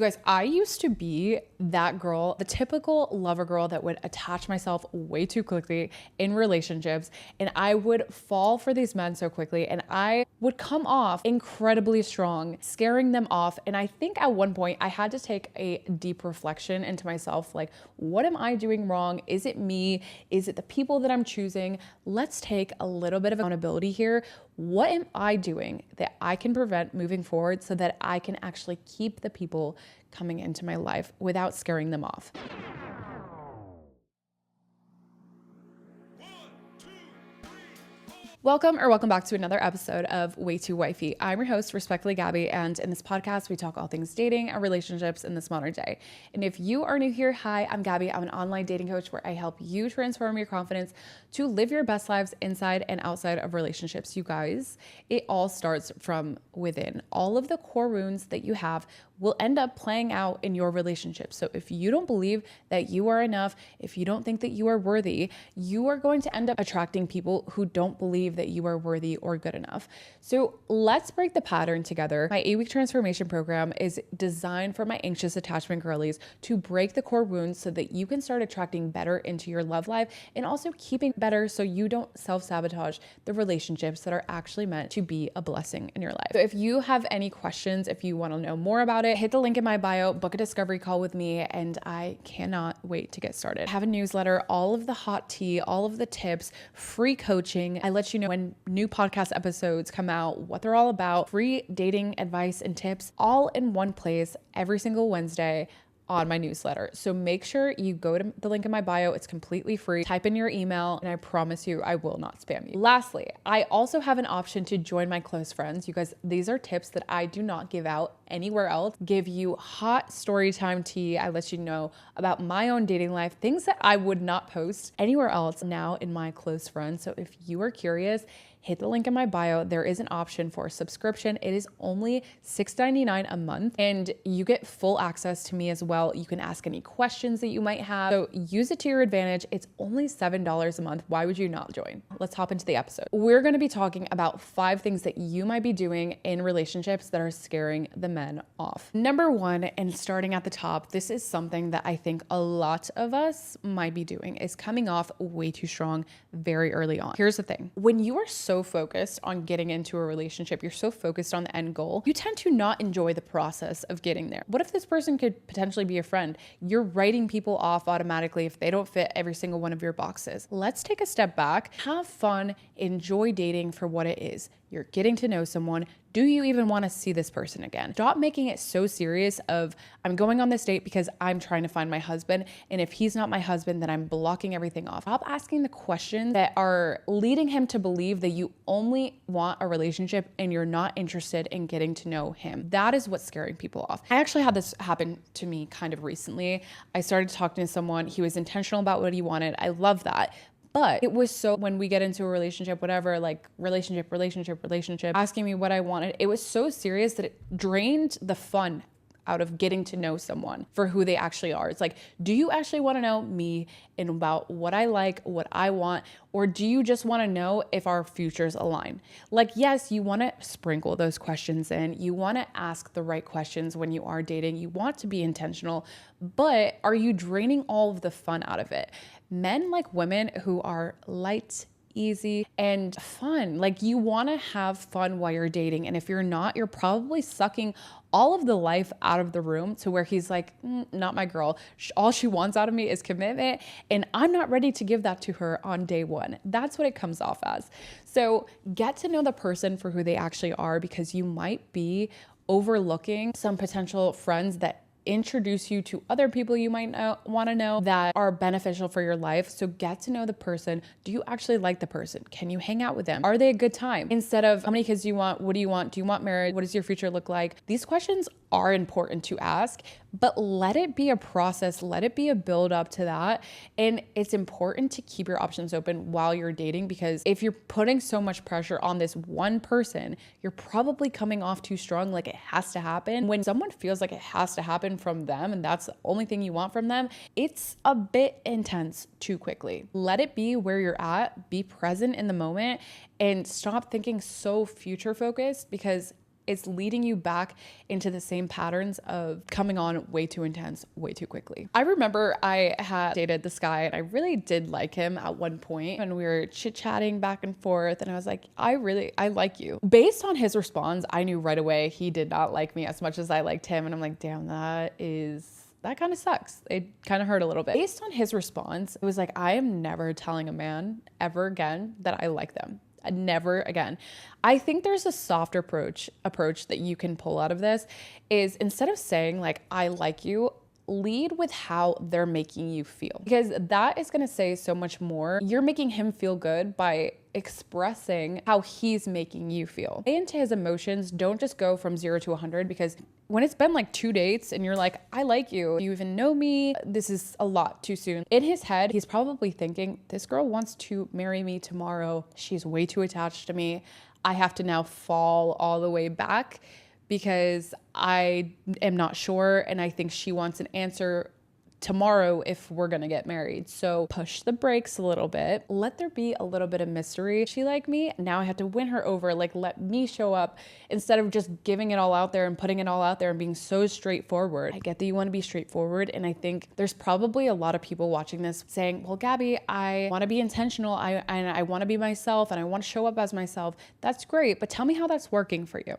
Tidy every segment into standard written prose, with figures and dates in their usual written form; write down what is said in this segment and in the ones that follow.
You guys, I used to be that girl, the typical lover girl that would attach myself way too quickly in relationships. And I would fall for these men so quickly. And I would come off incredibly strong, scaring them off. And I think at one point I had to take a deep reflection into myself. Like, what am I doing wrong? Is it me? Is it the people that I'm choosing? Let's take a little bit of accountability here. What am I doing that I can prevent moving forward so that I can actually keep the people coming into my life without scaring them off? Welcome back to another episode of Way Too Wifey. I'm your host, Respectfully Gabby, and in this podcast, we talk all things dating and relationships in this modern day. And if you are new here, hi, I'm Gabby. I'm an online dating coach where I help you transform your confidence to live your best lives inside and outside of relationships. You guys, it all starts from within. All of the core wounds that you have will end up playing out in your relationship. So if you don't believe that you are enough, if you don't think that you are worthy, you are going to end up attracting people who don't believe that you are worthy or good enough. So let's break the pattern together. My 8-week transformation program is designed for my anxious attachment girlies to break the core wounds so that you can start attracting better into your love life and also keeping better so you don't self-sabotage the relationships that are actually meant to be a blessing in your life. So if you have any questions, if you want to know more about it, hit the link in my bio, book a discovery call with me, and I cannot wait to get started. I have a newsletter, all of the hot tea, all of the tips, free coaching. I let you know when new podcast episodes come out, what they're all about, free dating advice and tips, all in one place every single Wednesday on my newsletter. So make sure you go to the link in my bio. It's completely free. Type in your email and I promise you I will not spam you. Lastly, I also have an option to join my close friends. You guys, these are tips that I do not give out anywhere else. Give you hot story time tea. I let you know about my own dating life, things that I would not post anywhere else now in my close friends. So if you are curious, hit the link in my bio. There is an option for a subscription. It is only $6.99 a month and you get full access to me as well. You can ask any questions that you might have. So use it to your advantage. It's only $7 a month. Why would you not join? Let's hop into the episode. We're going to be talking about 5 things that you might be doing in relationships that are scaring the men off. Number 1, and starting at the top, this is something that I think a lot of us might be doing, is coming off way too strong very early on. Here's the thing. When you are so focused on getting into a relationship, you're so focused on the end goal, you tend to not enjoy the process of getting there. What if this person could potentially be a friend? You're writing people off automatically if they don't fit every single one of your boxes. Let's take a step back, have fun, enjoy dating for what it is. You're getting to know someone. Do you even want to see this person again? Stop making it so serious of, I'm going on this date because I'm trying to find my husband. And if he's not my husband, then I'm blocking everything off. Stop asking the questions that are leading him to believe that you only want a relationship and you're not interested in getting to know him. That is what's scaring people off. I actually had this happen to me kind of recently. I started talking to someone. He was intentional about what he wanted. I love that. But it was so, when we get into a relationship, whatever, like relationship, asking me what I wanted, it was so serious that it drained the fun out of getting to know someone for who they actually are. It's like, do you actually want to know me and about what I like, what I want, or do you just want to know if our futures align? Like, yes, you want to sprinkle those questions in. You want to ask the right questions when you are dating. You want to be intentional, but are you draining all of the fun out of it? Men like women who are light, easy, and fun. Like, you want to have fun while you're dating. And if you're not, you're probably sucking all of the life out of the room to where he's like, not my girl. All she wants out of me is commitment. And I'm not ready to give that to her on day one. That's what it comes off as. So get to know the person for who they actually are, because you might be overlooking some potential friends that introduce you to other people you might want to know that are beneficial for your life. So get to know the person. Do you actually like the person? Can you hang out with them? Are they a good time? Instead of, how many kids do you want? What do you want? Do you want marriage? What does your future look like? These questions are important to ask, but let it be a process. Let it be a build up to that. And it's important to keep your options open while you're dating, because if you're putting so much pressure on this one person, you're probably coming off too strong, like it has to happen. When someone feels like it has to happen from them and that's the only thing you want from them, it's a bit intense too quickly. Let it be where you're at, be present in the moment, and stop thinking so future focused, because it's leading you back into the same patterns of coming on way too intense, way too quickly. I remember I had dated this guy and I really did like him at one point, and we were chit-chatting back and forth, and I was like, I like you. Based on his response, I knew right away he did not like me as much as I liked him. And I'm like, damn, that kind of sucks. It kind of hurt a little bit. Based on his response, it was like, I am never telling a man ever again that I like them. Never again. I think there's a soft approach that you can pull out of this is, instead of saying like, I like you, lead with how they're making you feel, because that is going to say so much more. You're making him feel good by expressing how he's making you feel. Play into his emotions. Don't just go from 0 to 100, because when it's been like 2 dates and you're like, I like you, you even know me, this is a lot too soon. In his head, he's probably thinking, this girl wants to marry me tomorrow. She's way too attached to me. I have to now fall all the way back because I am not sure, and I think she wants an answer tomorrow if we're gonna get married. So push the brakes a little bit. Let there be a little bit of mystery. She liked me, now I have to win her over. Like, let me show up instead of just giving it all out there and putting it all out there and being so straightforward. I get that you want to be straightforward, and I think there's probably a lot of people watching this saying, well, Gabby, I want to be intentional. I want to be myself, and I want to show up as myself. That's great, but tell me how that's working for you.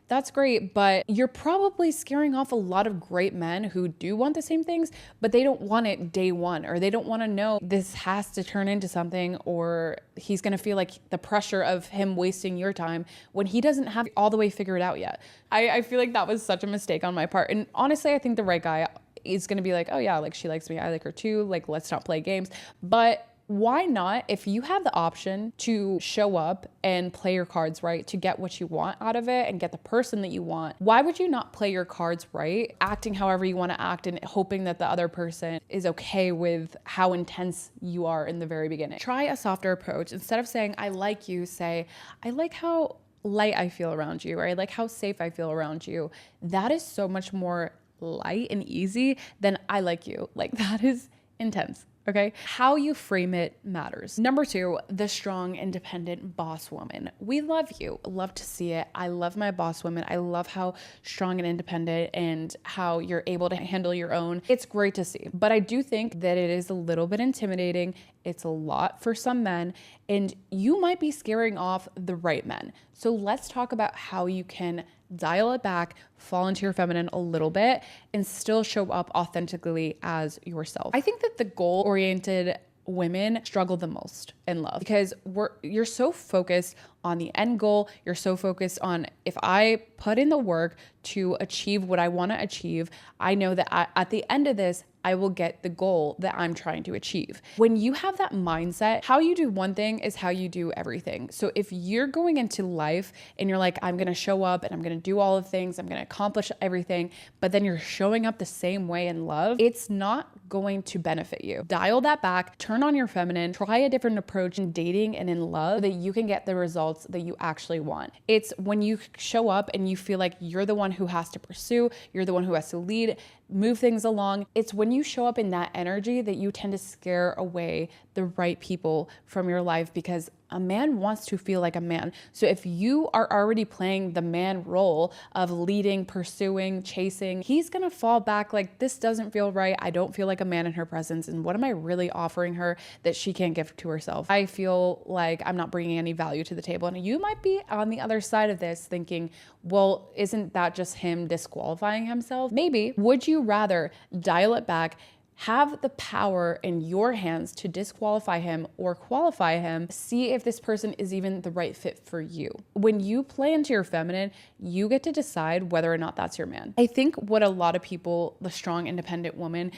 That's great, but you're probably scaring off a lot of great men who do want the same things, but they don't want it day one, or they don't want to know this has to turn into something, or he's going to feel like the pressure of him wasting your time when he doesn't have all the way figured out yet. I feel like that was such a mistake on my part. And honestly, I think the right guy is going to be like, oh yeah, like she likes me, I like her too, like let's not play games. But why not, if you have the option to show up and play your cards right to get what you want out of it and get the person that you want, why would you not play your cards right, acting however you want to act and hoping that the other person is okay with how intense you are in the very beginning? Try a softer approach. Instead of saying, I like you, say, I like how light I feel around you, or I like how safe I feel around you. That is so much more light and easy than I like you. Like, that is intense. Okay. How you frame it matters. Number 2, the strong, independent boss woman. We love you. Love to see it. I love my boss women. I love how strong and independent and how you're able to handle your own. It's great to see. But I do think that it is a little bit intimidating. It's a lot for some men, and you might be scaring off the right men. So let's talk about how you can dial it back, fall into your feminine a little bit, and still show up authentically as yourself. I think that the goal-oriented women struggle the most in love because you're so focused on the end goal. You're so focused on, if I put in the work to achieve what I want to achieve, I know that at the end of this, I will get the goal that I'm trying to achieve. When you have that mindset, how you do one thing is how you do everything. So if you're going into life and you're like, I'm going to show up and I'm going to do all the things, I'm going to accomplish everything, but then you're showing up the same way in love, it's not going to benefit you. Dial that back, turn on your feminine, try a different approach in dating and in love so that you can get the results that you actually want. It's when you show up and you feel like you're the one who has to pursue, you're the one who has to lead, move things along. It's when you show up in that energy that you tend to scare away the right people from your life, because a man wants to feel like a man. So if you are already playing the man role of leading, pursuing, chasing, he's gonna fall back like, this doesn't feel right. I don't feel like a man in her presence. And what am I really offering her that she can't give to herself? I feel like I'm not bringing any value to the table. And you might be on the other side of this thinking, well, isn't that just him disqualifying himself? Maybe. Would you rather dial it back, have the power in your hands to disqualify him or qualify him, see if this person is even the right fit for you? When you play into your feminine, you get to decide whether or not that's your man. I think what a lot of people, the strong, independent woman,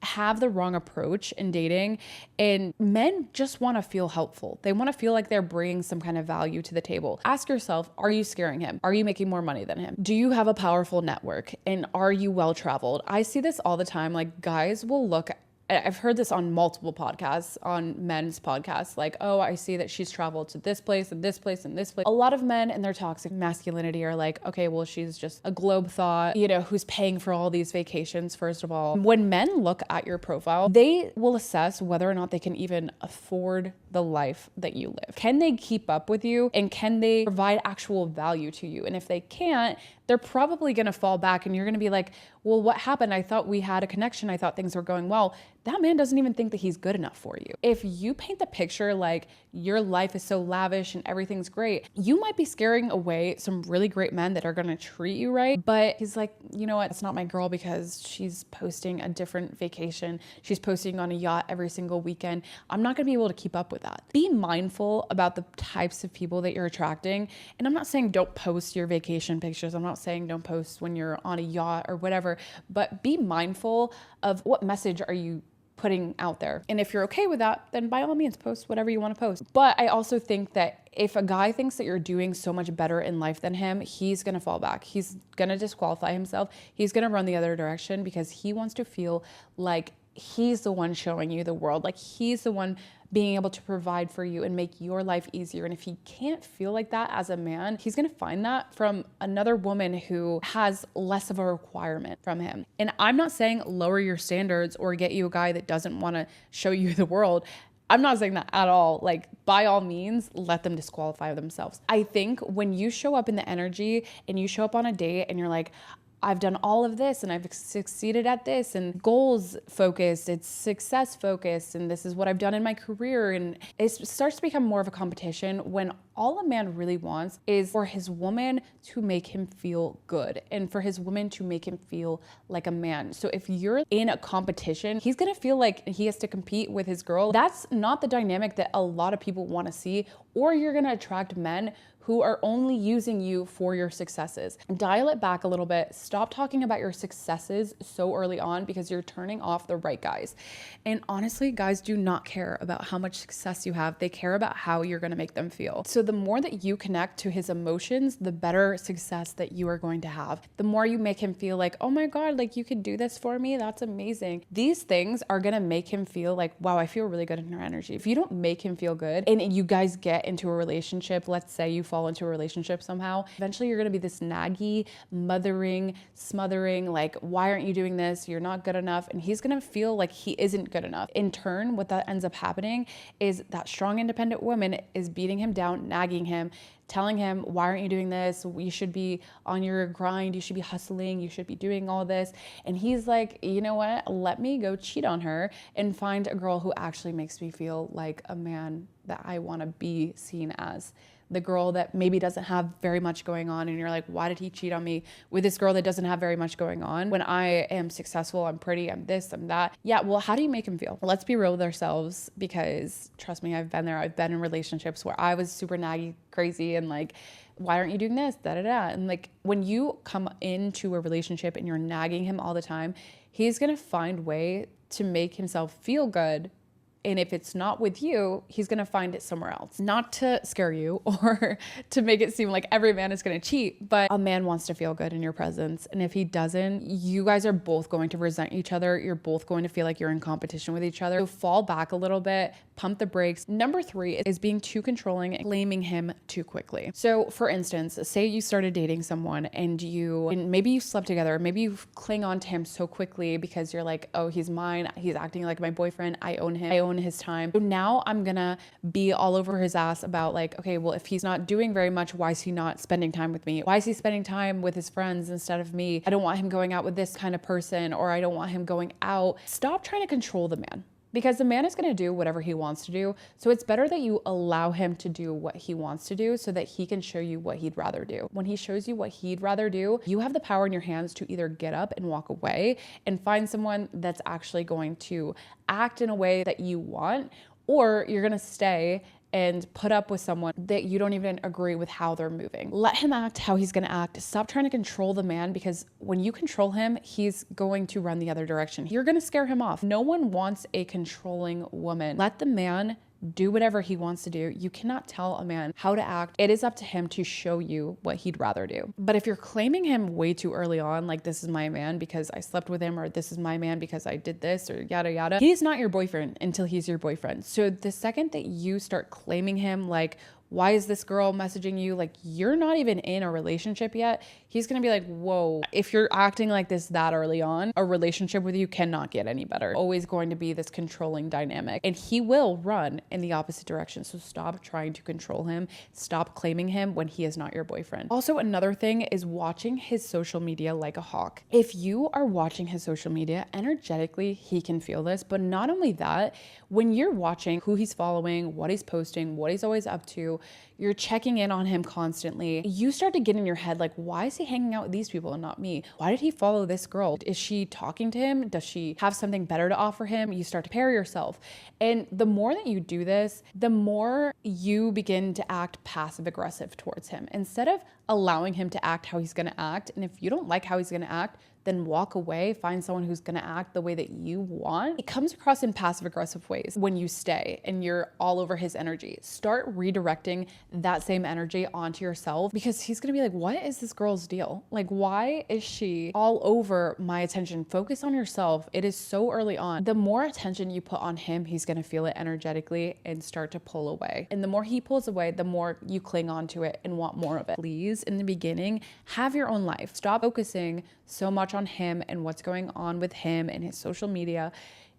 have the wrong approach in dating, and men just want to feel helpful. They want to feel like they're bringing some kind of value to the table. Ask yourself, are you scaring him? Are you making more money than him? Do you have a powerful network? And are you well-traveled? I see this all the time. Like, guys will look, I've heard this on multiple podcasts, on men's podcasts, like, oh, I see that she's traveled to this place and this place and this place. A lot of men in their toxic masculinity are like, okay, well, she's just a globetrot, who's paying for all these vacations, first of all. When men look at your profile, they will assess whether or not they can even afford the life that you live? Can they keep up with you, and can they provide actual value to you? And if they can't, they're probably going to fall back, and you're going to be like, well, what happened? I thought we had a connection. I thought things were going well. That man doesn't even think that he's good enough for you. If you paint the picture like your life is so lavish and everything's great, you might be scaring away some really great men that are going to treat you right. But he's like, you know what? It's not my girl because she's posting a different vacation. She's posting on a yacht every single weekend. I'm not going to be able to keep up with that. Be mindful about the types of people that you're attracting. And I'm not saying don't post your vacation pictures. I'm not saying don't post when you're on a yacht or whatever, but be mindful of what message are you putting out there. And if you're okay with that, then by all means, post whatever you want to post. But I also think that if a guy thinks that you're doing so much better in life than him, he's going to fall back. He's going to disqualify himself. He's going to run the other direction because he wants to feel like he's the one showing you the world. Like he's the one being able to provide for you and make your life easier. And if he can't feel like that as a man, he's going to find that from another woman who has less of a requirement from him. And I'm not saying lower your standards or get you a guy that doesn't want to show you the world. I'm not saying that at all. Like, by all means, let them disqualify themselves. I think when you show up in the energy and you show up on a date and you're like, I've done all of this and I've succeeded at this, and goals focused, it's success focused, and this is what I've done in my career. And it starts to become more of a competition when all a man really wants is for his woman to make him feel good and for his woman to make him feel like a man. So if you're in a competition, he's gonna feel like he has to compete with his girl. That's not the dynamic that a lot of people want to see, or you're gonna attract men who are only using you for your successes. Dial it back a little bit. Stop talking about your successes so early on because you're turning off the right guys. And honestly, guys do not care about how much success you have. They care about how you're gonna make them feel. So the more that you connect to his emotions, the better success that you are going to have. The more you make him feel like, oh my God, like you could do this for me. That's amazing. These things are gonna make him feel like, wow, I feel really good in your energy. If you don't make him feel good and you guys get into a relationship, let's say you fall into a relationship somehow, eventually you're gonna be this naggy, mothering, smothering, like, why aren't you doing this? You're not good enough. And he's gonna feel like he isn't good enough. In turn, what that ends up happening is that strong, independent woman is beating him down, nagging him, telling him, why aren't you doing this? You should be on your grind. You should be hustling. You should be doing all this. And he's like, you know what? Let me go cheat on her and find a girl who actually makes me feel like a man that I want to be seen as. The girl that maybe doesn't have very much going on, and you're like, why did he cheat on me with this girl that doesn't have very much going on when I am successful, I'm pretty, I'm this, I'm that? Yeah, well, how do you make him feel? Let's be real with ourselves, because trust me, I've been there. I've been in relationships where I was super naggy, crazy, and like, why aren't you doing this? Da da da. And like, when you come into a relationship and you're nagging him all the time, he's gonna find a way to make himself feel good. And if it's not with you, he's gonna find it somewhere else. Not to scare you or to make it seem like every man is gonna cheat, but a man wants to feel good in your presence. And if he doesn't, you guys are both going to resent each other. You're both going to feel like you're in competition with each other. So fall back a little bit, pump the brakes. Number 3 is being too controlling and blaming him too quickly. So for instance, say you started dating someone and maybe you slept together, maybe you cling on to him so quickly because you're like, oh, he's mine. He's acting like my boyfriend. I own him. I own his time. So now I'm gonna be all over his ass about like, okay, well, if he's not doing very much, why is he not spending time with me? Why is he spending time with his friends instead of me? I don't want him going out with this kind of person, or I don't want him going out. Stop trying to control the man, because the man is going to do whatever he wants to do. So it's better that you allow him to do what he wants to do so that he can show you what he'd rather do. When he shows you what he'd rather do, you have the power in your hands to either get up and walk away and find someone that's actually going to act in a way that you want, or you're going to stay and put up with someone that you don't even agree with how they're moving. Let him act how he's gonna act. Stop trying to control the man, because when you control him, he's going to run the other direction. You're gonna scare him off. No one wants a controlling woman. Let the man do whatever he wants to do. You cannot tell a man how to act. It is up to him to show you what he'd rather do. But if you're claiming him way too early on, like, this is my man because I slept with him, or this is my man because I did this, or yada yada, he's not your boyfriend until he's your boyfriend. So the second that you start claiming him like why is this girl messaging you? Like, you're not even in a relationship yet. He's going to be like, whoa, if you're acting like this that early on, a relationship with you cannot get any better. Always going to be this controlling dynamic, and he will run in the opposite direction. So stop trying to control him. Stop claiming him when he is not your boyfriend. Also, another thing is watching his social media like a hawk. If you are watching his social media, energetically, he can feel this. But not only that, when you're watching who he's following, what he's posting, what he's always up to, you're checking in on him constantly. You start to get in your head, like, why is he hanging out with these people and not me? Why did he follow this girl? Is she talking to him? Does she have something better to offer him? You start to compare yourself. And the more that you do this, the more you begin to act passive aggressive towards him instead of allowing him to act how he's going to act. And if you don't like how he's going to act, then walk away, find someone who's gonna act the way that you want. It comes across in passive aggressive ways when you stay and you're all over his energy. Start redirecting that same energy onto yourself, because he's gonna be like, what is this girl's deal? Like, why is she all over my attention? Focus on yourself. It is so early on. The more attention you put on him, he's gonna feel it energetically and start to pull away. And the more he pulls away, the more you cling on to it and want more of it. Please, in the beginning, have your own life. Stop focusing so much on him and what's going on with him and his social media.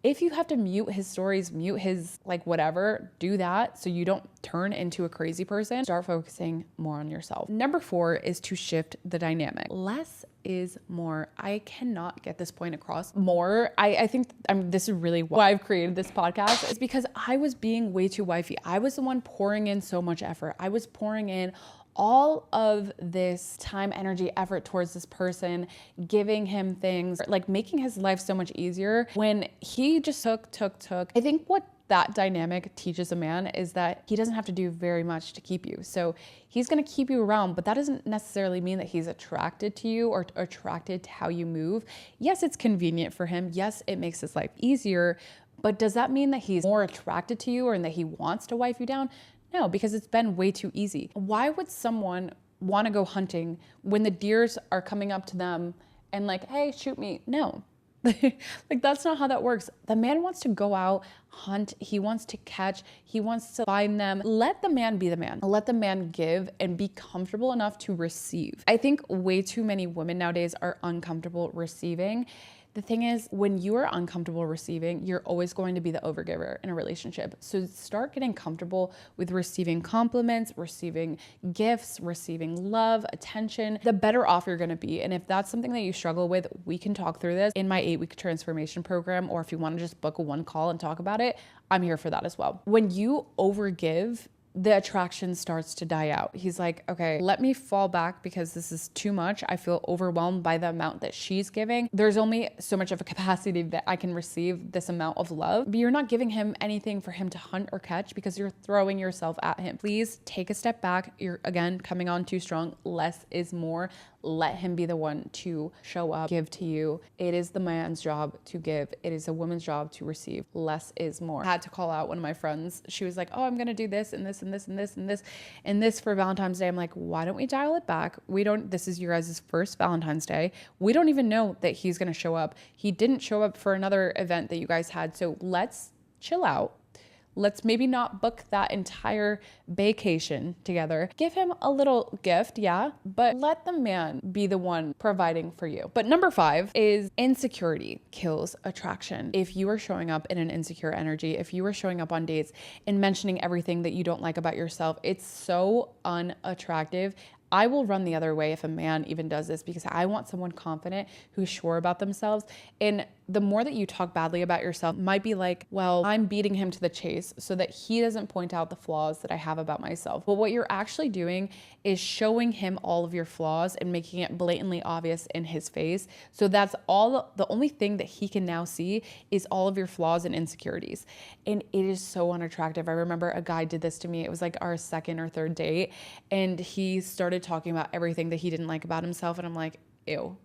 If you have to mute his stories, mute his like whatever, do that so you don't turn into a crazy person. Start focusing more on yourself. Number 4 is to shift the dynamic. Less is more. I cannot get this point across more. I think this is really why I've created this podcast, is because I was being way too wifey. I was the one pouring in so much effort. I was pouring in all of this time, energy, effort towards this person, giving him things, like making his life so much easier when he just took. I think what that dynamic teaches a man is that he doesn't have to do very much to keep you. So he's going to keep you around, but that doesn't necessarily mean that he's attracted to you or attracted to how you move. Yes, it's convenient for him. Yes, it makes his life easier. But does that mean that he's more attracted to you or that he wants to wife you down? No, because it's been way too easy. Why would someone want to go hunting when the deers are coming up to them and like, hey, shoot me? No. Like, that's not how that works. The man wants to go out, hunt. He wants to catch. He wants to find them. Let the man be the man. Let the man give and be comfortable enough to receive. I think way too many women nowadays are uncomfortable receiving. The thing is, when you are uncomfortable receiving, you're always going to be the overgiver in a relationship. So start getting comfortable with receiving compliments, receiving gifts, receiving love, attention. The better off you're going to be. And if that's something that you struggle with, we can talk through this in my 8-week transformation program. Or if you want to just book a 1 call and talk about it, I'm here for that as well. When you overgive, the attraction starts to die out. He's like, okay, let me fall back because this is too much. I feel overwhelmed by the amount that she's giving. There's only so much of a capacity that I can receive this amount of love, but you're not giving him anything for him to hunt or catch because you're throwing yourself at him. Please take a step back. You're, again, coming on too strong. Less is more. Let him be the one to show up, give to you. It is the man's job to give. It is a woman's job to receive. Less is more. I had to call out one of my friends. She was like, oh, I'm going to do this and this and this and this and this and this for Valentine's Day. I'm like, why don't we dial it back? This is your guys' first Valentine's Day. We don't even know that he's going to show up. He didn't show up for another event that you guys had. So let's chill out. Let's maybe not book that entire vacation together. Give him a little gift, yeah, but let the man be the one providing for you. But number 5 is insecurity kills attraction. If you are showing up in an insecure energy, if you are showing up on dates and mentioning everything that you don't like about yourself, it's so unattractive. I will run the other way if a man even does this because I want someone confident who's sure about themselves. And the more that you talk badly about yourself might be like, well, I'm beating him to the chase so that he doesn't point out the flaws that I have about myself. But what you're actually doing is showing him all of your flaws and making it blatantly obvious in his face. So that's all, the only thing that he can now see is all of your flaws and insecurities. And it is so unattractive. I remember a guy did this to me. It was like our 2nd or 3rd date. And he started talking about everything that he didn't like about himself. And I'm like, ew.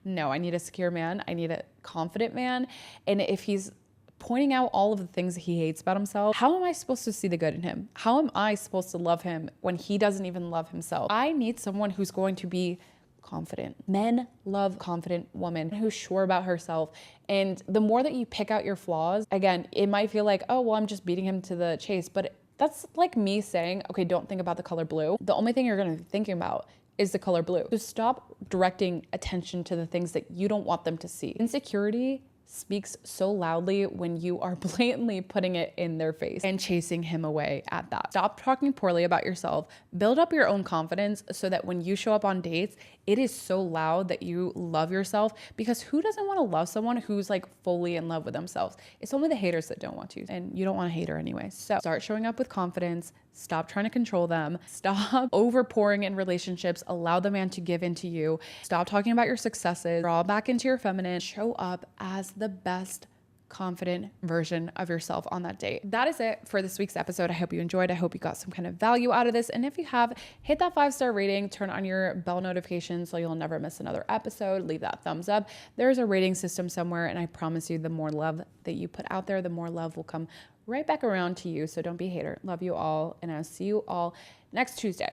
No, I need a secure man. I need a confident man. And if he's pointing out all of the things that he hates about himself, how am I supposed to see the good in him? How am I supposed to love him when he doesn't even love himself? I need someone who's going to be confident. Men love confident women who's sure about herself. And the more that you pick out your flaws, again, it might feel like, oh, well, I'm just beating him to the chase. But That's like me saying, okay, don't think about the color blue. The only thing you're going to be thinking about is the color blue. So stop directing attention to the things that you don't want them to see. Insecurity speaks so loudly when you are blatantly putting it in their face and chasing him away at that. Stop talking poorly about yourself. Build up your own confidence so that when you show up on dates, it is so loud that you love yourself, because who doesn't want to love someone who's like fully in love with themselves? It's only the haters that don't want to, and you don't want a hater anyway. So start showing up with confidence. Stop trying to control them. Stop overpouring in relationships. Allow the man to give into you. Stop talking about your successes. Draw back into your feminine. Show up as the best confident version of yourself on that date. That is it for this week's episode. I hope you enjoyed. I hope you got some kind of value out of this. And if you have, hit that 5-star rating, turn on your bell notifications so you'll never miss another episode. Leave that thumbs up. There's a rating system somewhere, and I promise you, the more love that you put out there, the more love will come right back around to you. So don't be a hater. Love you all, and I'll see you all next Tuesday.